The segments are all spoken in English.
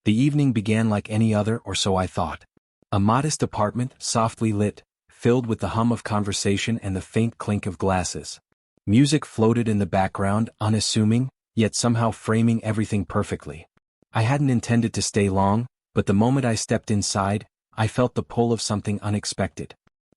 The evening began like any other, or so I thought. A modest apartment, softly lit, filled with the hum of conversation and the faint clink of glasses. Music floated in the background, unassuming, yet somehow framing everything perfectly. I hadn't intended to stay long, but the moment I stepped inside, I felt the pull of something unexpected.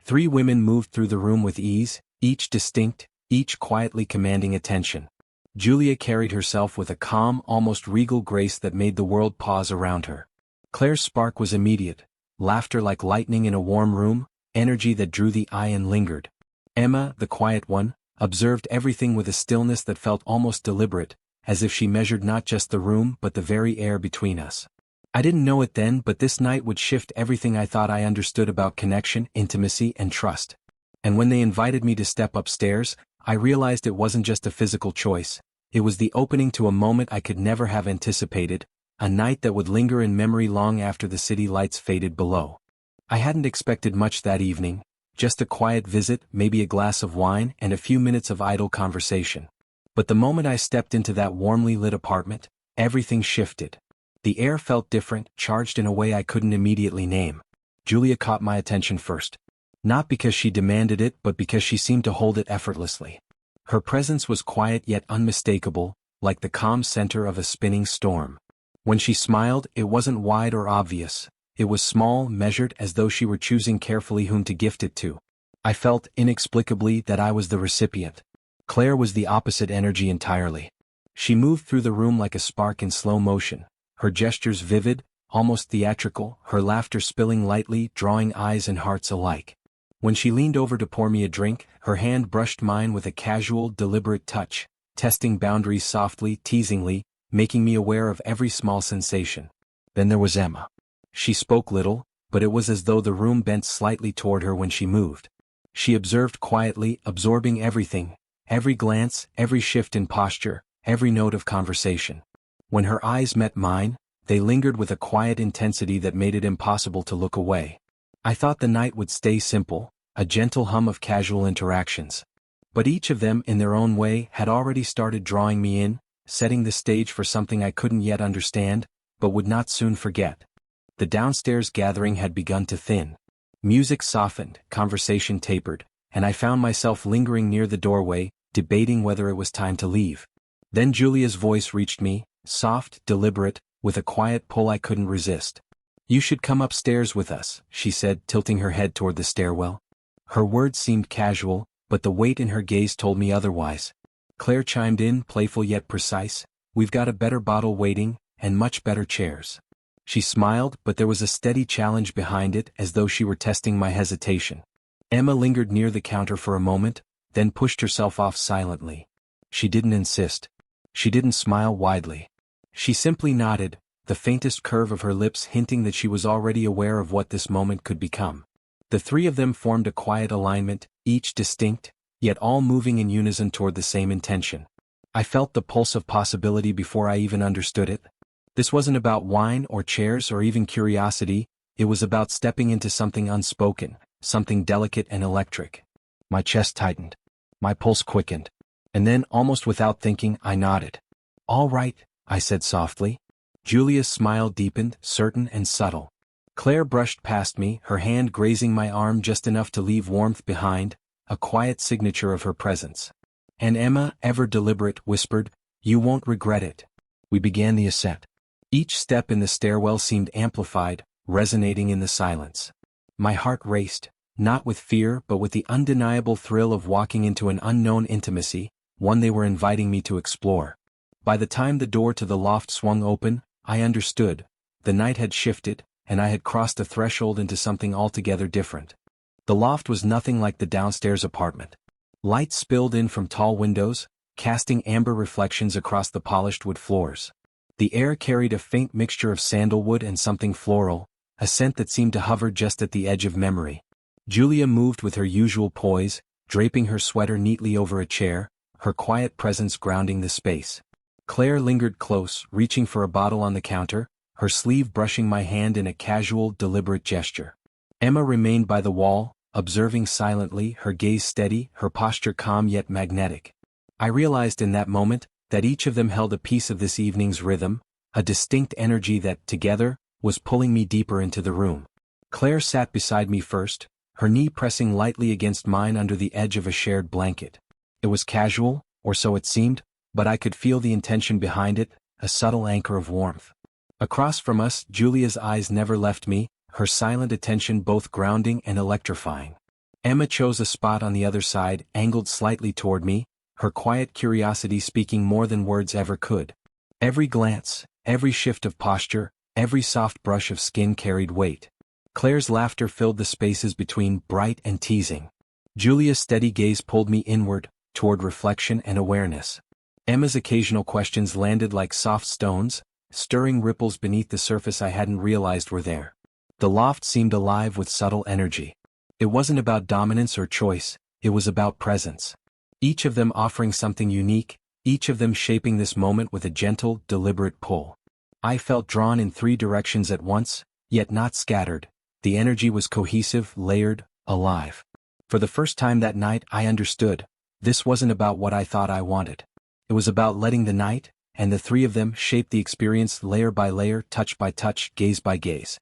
3 women moved through the room with ease, each distinct, each quietly commanding attention. Julia carried herself with a calm, almost regal grace that made the world pause around her. Claire's spark was immediate, laughter like lightning in a warm room, energy that drew the eye and lingered. Emma, the quiet one, observed everything with a stillness that felt almost deliberate, as if she measured not just the room but the very air between us. I didn't know it then, but this night would shift everything I thought I understood about connection, intimacy, and trust. And when they invited me to step upstairs, I realized it wasn't just a physical choice. It was the opening to a moment I could never have anticipated, a night that would linger in memory long after the city lights faded below. I hadn't expected much that evening, just a quiet visit, maybe a glass of wine, and a few minutes of idle conversation. But the moment I stepped into that warmly lit apartment, everything shifted. The air felt different, charged in a way I couldn't immediately name. Julia caught my attention first. Not because she demanded it, but because she seemed to hold it effortlessly. Her presence was quiet yet unmistakable, like the calm center of a spinning storm. When she smiled, it wasn't wide or obvious. It was small, measured, as though she were choosing carefully whom to gift it to. I felt, inexplicably, that I was the recipient. Claire was the opposite energy entirely. She moved through the room like a spark in slow motion, her gestures vivid, almost theatrical, her laughter spilling lightly, drawing eyes and hearts alike. When she leaned over to pour me a drink, her hand brushed mine with a casual, deliberate touch, testing boundaries softly, teasingly, making me aware of every small sensation. Then there was Emma. She spoke little, but it was as though the room bent slightly toward her when she moved. She observed quietly, absorbing everything, every glance, every shift in posture, every note of conversation. When her eyes met mine, they lingered with a quiet intensity that made it impossible to look away. I thought the night would stay simple, a gentle hum of casual interactions. But each of them, in their own way, had already started drawing me in, setting the stage for something I couldn't yet understand, but would not soon forget. The downstairs gathering had begun to thin. Music softened, conversation tapered, and I found myself lingering near the doorway, debating whether it was time to leave. Then Julia's voice reached me, soft, deliberate, with a quiet pull I couldn't resist. "You should come upstairs with us," she said, tilting her head toward the stairwell. Her words seemed casual, but the weight in her gaze told me otherwise. Claire chimed in, playful yet precise, "We've got a better bottle waiting, and much better chairs." She smiled, but there was a steady challenge behind it, as though she were testing my hesitation. Emma lingered near the counter for a moment, then pushed herself off silently. She didn't insist. She didn't smile widely. She simply nodded, the faintest curve of her lips hinting that she was already aware of what this moment could become. The 3 of them formed a quiet alignment, each distinct, yet all moving in unison toward the same intention. I felt the pulse of possibility before I even understood it. This wasn't about wine or chairs or even curiosity, it was about stepping into something unspoken, something delicate and electric. My chest tightened. My pulse quickened. And then, almost without thinking, I nodded. "All right," I said softly. Julia's smile deepened, certain and subtle. Claire brushed past me, her hand grazing my arm just enough to leave warmth behind, a quiet signature of her presence. And Emma, ever deliberate, whispered, "You won't regret it." We began the ascent. Each step in the stairwell seemed amplified, resonating in the silence. My heart raced, not with fear but with the undeniable thrill of walking into an unknown intimacy, one they were inviting me to explore. By the time the door to the loft swung open, I understood. The night had shifted, and I had crossed a threshold into something altogether different. The loft was nothing like the downstairs apartment. Light spilled in from tall windows, casting amber reflections across the polished wood floors. The air carried a faint mixture of sandalwood and something floral, a scent that seemed to hover just at the edge of memory. Julia moved with her usual poise, draping her sweater neatly over a chair, her quiet presence grounding the space. Claire lingered close, reaching for a bottle on the counter, her sleeve brushing my hand in a casual, deliberate gesture. Emma remained by the wall, observing silently, her gaze steady, her posture calm yet magnetic. I realized in that moment that each of them held a piece of this evening's rhythm, a distinct energy that, together, was pulling me deeper into the room. Claire sat beside me first, her knee pressing lightly against mine under the edge of a shared blanket. It was casual, or so it seemed, but I could feel the intention behind it, a subtle anchor of warmth. Across from us, Julia's eyes never left me, her silent attention both grounding and electrifying. Emma chose a spot on the other side, angled slightly toward me, her quiet curiosity speaking more than words ever could. Every glance, every shift of posture, every soft brush of skin carried weight. Claire's laughter filled the spaces between, bright and teasing. Julia's steady gaze pulled me inward, toward reflection and awareness. Emma's occasional questions landed like soft stones, stirring ripples beneath the surface I hadn't realized were there. The loft seemed alive with subtle energy. It wasn't about dominance or choice, it was about presence. Each of them offering something unique, each of them shaping this moment with a gentle, deliberate pull. I felt drawn in three directions at once, yet not scattered. The energy was cohesive, layered, alive. For the first time that night I understood, this wasn't about what I thought I wanted. It was about letting the night, and the three of them shape the experience layer by layer, touch by touch, gaze by gaze.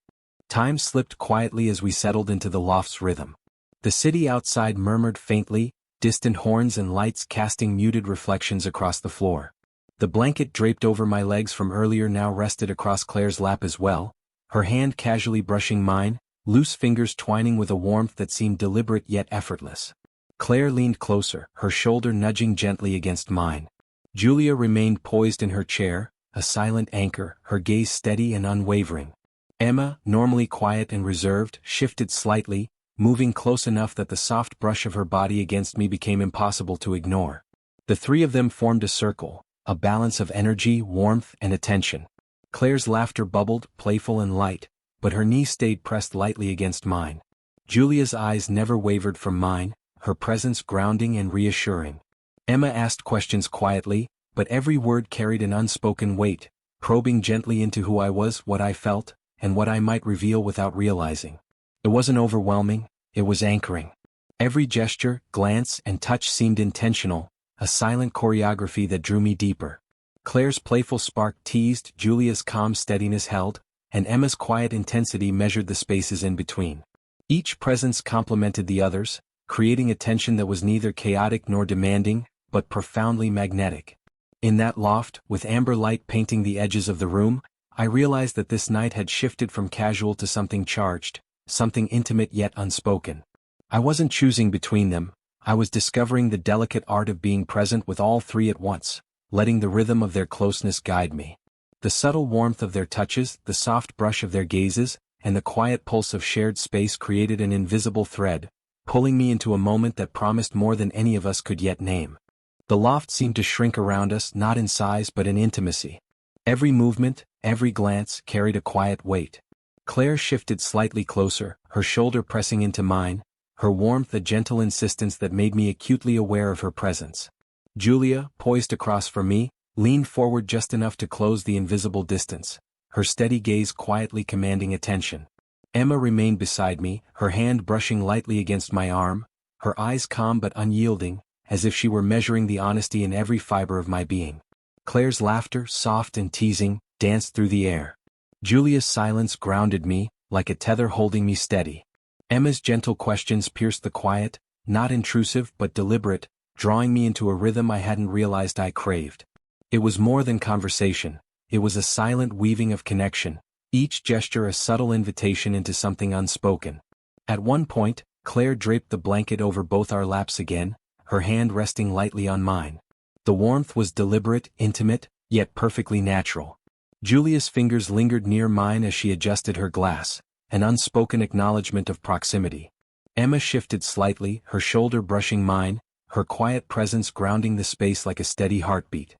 Time slipped quietly as we settled into the loft's rhythm. The city outside murmured faintly, distant horns and lights casting muted reflections across the floor. The blanket draped over my legs from earlier now rested across Claire's lap as well, her hand casually brushing mine, loose fingers twining with a warmth that seemed deliberate yet effortless. Claire leaned closer, her shoulder nudging gently against mine. Julia remained poised in her chair, a silent anchor, her gaze steady and unwavering. Emma, normally quiet and reserved, shifted slightly, moving close enough that the soft brush of her body against me became impossible to ignore. The three of them formed a circle, a balance of energy, warmth, and attention. Claire's laughter bubbled, playful and light, but her knee stayed pressed lightly against mine. Julia's eyes never wavered from mine, her presence grounding and reassuring. Emma asked questions quietly, but every word carried an unspoken weight, probing gently into who I was, what I felt, and what I might reveal without realizing. It wasn't overwhelming, it was anchoring. Every gesture, glance, and touch seemed intentional, a silent choreography that drew me deeper. Claire's playful spark teased, Julia's calm steadiness held, and Emma's quiet intensity measured the spaces in between. Each presence complemented the others, creating a tension that was neither chaotic nor demanding, but profoundly magnetic. In that loft, with amber light painting the edges of the room, I realized that this night had shifted from casual to something charged, something intimate yet unspoken. I wasn't choosing between them, I was discovering the delicate art of being present with all three at once, letting the rhythm of their closeness guide me. The subtle warmth of their touches, the soft brush of their gazes, and the quiet pulse of shared space created an invisible thread, pulling me into a moment that promised more than any of us could yet name. The loft seemed to shrink around us, not in size but in intimacy. Every movement, every glance carried a quiet weight. Claire shifted slightly closer, her shoulder pressing into mine, her warmth a gentle insistence that made me acutely aware of her presence. Julia, poised across from me, leaned forward just enough to close the invisible distance, her steady gaze quietly commanding attention. Emma remained beside me, her hand brushing lightly against my arm, her eyes calm but unyielding, as if she were measuring the honesty in every fiber of my being. Claire's laughter, soft and teasing, danced through the air. Julia's silence grounded me, like a tether holding me steady. Emma's gentle questions pierced the quiet, not intrusive but deliberate, drawing me into a rhythm I hadn't realized I craved. It was more than conversation, it was a silent weaving of connection, each gesture a subtle invitation into something unspoken. At one point, Claire draped the blanket over both our laps again, her hand resting lightly on mine. The warmth was deliberate, intimate, yet perfectly natural. Julia's fingers lingered near mine as she adjusted her glass, an unspoken acknowledgement of proximity. Emma shifted slightly, her shoulder brushing mine, her quiet presence grounding the space like a steady heartbeat.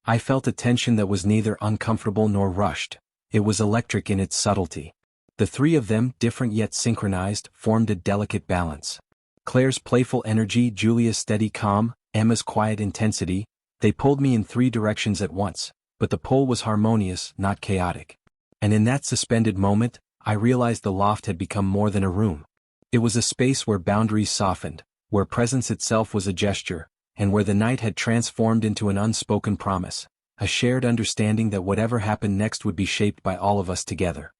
I felt a tension that was neither uncomfortable nor rushed. It was electric in its subtlety. The three of them, different yet synchronized, formed a delicate balance. Claire's playful energy, Julia's steady calm, Emma's quiet intensity, they pulled me in three directions at once, but the pull was harmonious, not chaotic. And in that suspended moment, I realized the loft had become more than a room. It was a space where boundaries softened, where presence itself was a gesture, and where the night had transformed into an unspoken promise, a shared understanding that whatever happened next would be shaped by all of us together.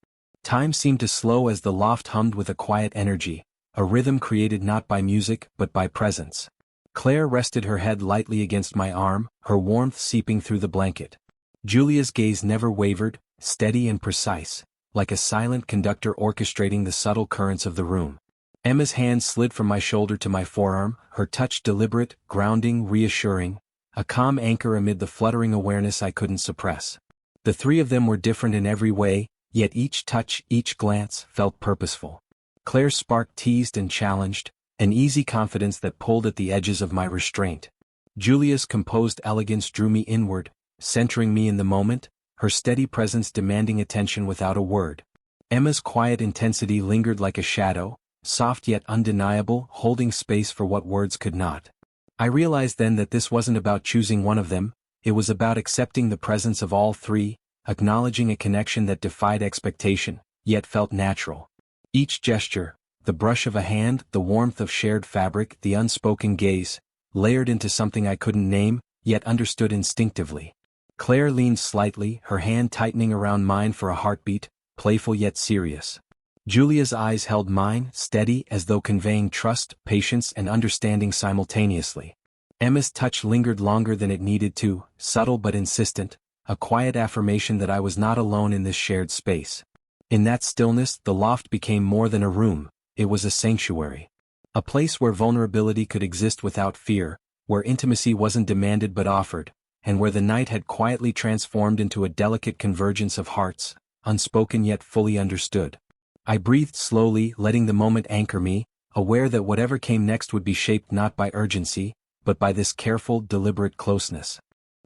Time seemed to slow as the loft hummed with a quiet energy, a rhythm created not by music but by presence. Claire rested her head lightly against my arm, her warmth seeping through the blanket. Julia's gaze never wavered, steady and precise, like a silent conductor orchestrating the subtle currents of the room. Emma's hand slid from my shoulder to my forearm, her touch deliberate, grounding, reassuring, a calm anchor amid the fluttering awareness I couldn't suppress. The three of them were different in every way, yet each touch, each glance, felt purposeful. Claire's spark teased and challenged, an easy confidence that pulled at the edges of my restraint. Julia's composed elegance drew me inward, centering me in the moment, her steady presence demanding attention without a word. Emma's quiet intensity lingered like a shadow, soft yet undeniable, holding space for what words could not. I realized then that this wasn't about choosing one of them, it was about accepting the presence of all three, acknowledging a connection that defied expectation, yet felt natural. Each gesture, the brush of a hand, the warmth of shared fabric, the unspoken gaze, layered into something I couldn't name, yet understood instinctively. Claire leaned slightly, her hand tightening around mine for a heartbeat, playful yet serious. Julia's eyes held mine, steady as though conveying trust, patience and understanding simultaneously. Emma's touch lingered longer than it needed to, subtle but insistent, a quiet affirmation that I was not alone in this shared space. In that stillness, the loft became more than a room, it was a sanctuary. A place where vulnerability could exist without fear, where intimacy wasn't demanded but offered, and where the night had quietly transformed into a delicate convergence of hearts, unspoken yet fully understood. I breathed slowly, letting the moment anchor me, aware that whatever came next would be shaped not by urgency, but by this careful, deliberate closeness.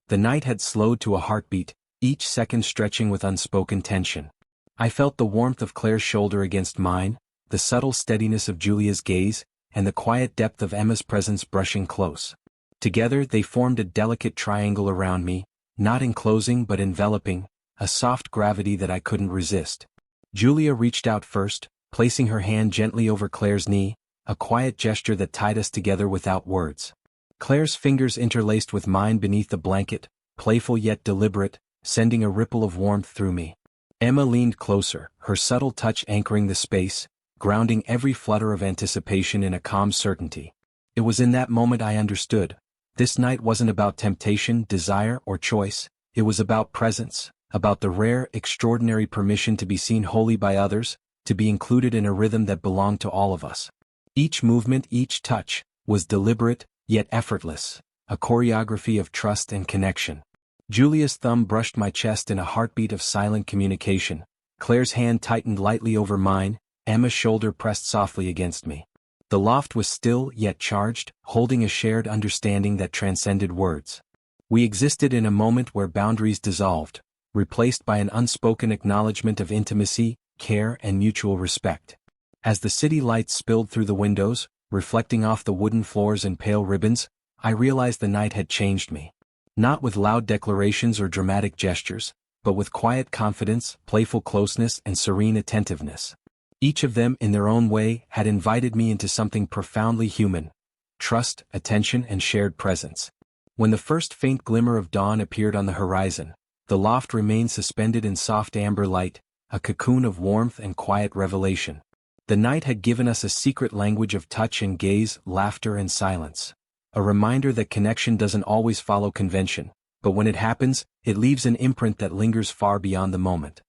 The night had slowed to a heartbeat, each second stretching with unspoken tension. I felt the warmth of Claire's shoulder against mine, the subtle steadiness of Julia's gaze, and the quiet depth of Emma's presence brushing close. Together they formed a delicate triangle around me, not enclosing but enveloping, a soft gravity that I couldn't resist. Julia reached out first, placing her hand gently over Claire's knee, a quiet gesture that tied us together without words. Claire's fingers interlaced with mine beneath the blanket, playful yet deliberate, sending a ripple of warmth through me. Emma leaned closer, her subtle touch anchoring the space, grounding every flutter of anticipation in a calm certainty. It was in that moment I understood. This night wasn't about temptation, desire, or choice, it was about presence, about the rare, extraordinary permission to be seen wholly by others, to be included in a rhythm that belonged to all of us. Each movement, each touch, was deliberate, yet effortless, a choreography of trust and connection. Julia's thumb brushed my chest in a heartbeat of silent communication, Claire's hand tightened lightly over mine, Emma's shoulder pressed softly against me. The loft was still yet charged, holding a shared understanding that transcended words. We existed in a moment where boundaries dissolved, replaced by an unspoken acknowledgement of intimacy, care and mutual respect. As the city lights spilled through the windows, reflecting off the wooden floors and pale ribbons, I realized the night had changed me. Not with loud declarations or dramatic gestures, but with quiet confidence, playful closeness and serene attentiveness. Each of them, in their own way, had invited me into something profoundly human: trust, attention, and shared presence. When the first faint glimmer of dawn appeared on the horizon, the loft remained suspended in soft amber light, a cocoon of warmth and quiet revelation. The night had given us a secret language of touch and gaze, laughter and silence. A reminder that connection doesn't always follow convention, but when it happens, it leaves an imprint that lingers far beyond the moment.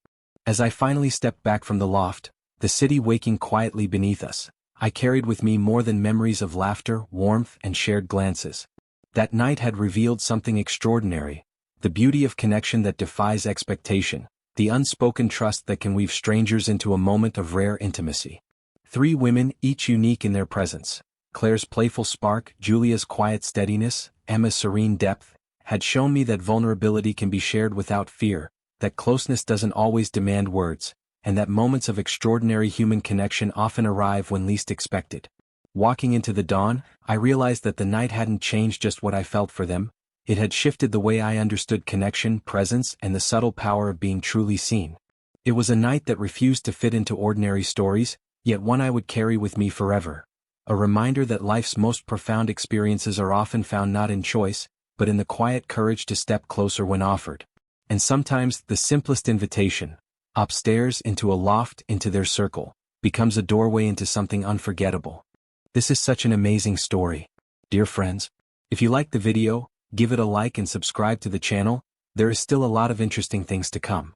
As I finally stepped back from the loft, the city waking quietly beneath us, I carried with me more than memories of laughter, warmth, and shared glances. That night had revealed something extraordinary, the beauty of connection that defies expectation, the unspoken trust that can weave strangers into a moment of rare intimacy. Three women, each unique in their presence, Claire's playful spark, Julia's quiet steadiness, Emma's serene depth, had shown me that vulnerability can be shared without fear, that closeness doesn't always demand words, and that moments of extraordinary human connection often arrive when least expected. Walking into the dawn, I realized that the night hadn't changed just what I felt for them, it had shifted the way I understood connection, presence, and the subtle power of being truly seen. It was a night that refused to fit into ordinary stories, yet one I would carry with me forever. A reminder that life's most profound experiences are often found not in choice, but in the quiet courage to step closer when offered. And sometimes the simplest invitation, upstairs into a loft into their circle, becomes a doorway into something unforgettable. This is such an amazing story. Dear friends, if you liked the video, give it a like and subscribe to the channel. There is still a lot of interesting things to come.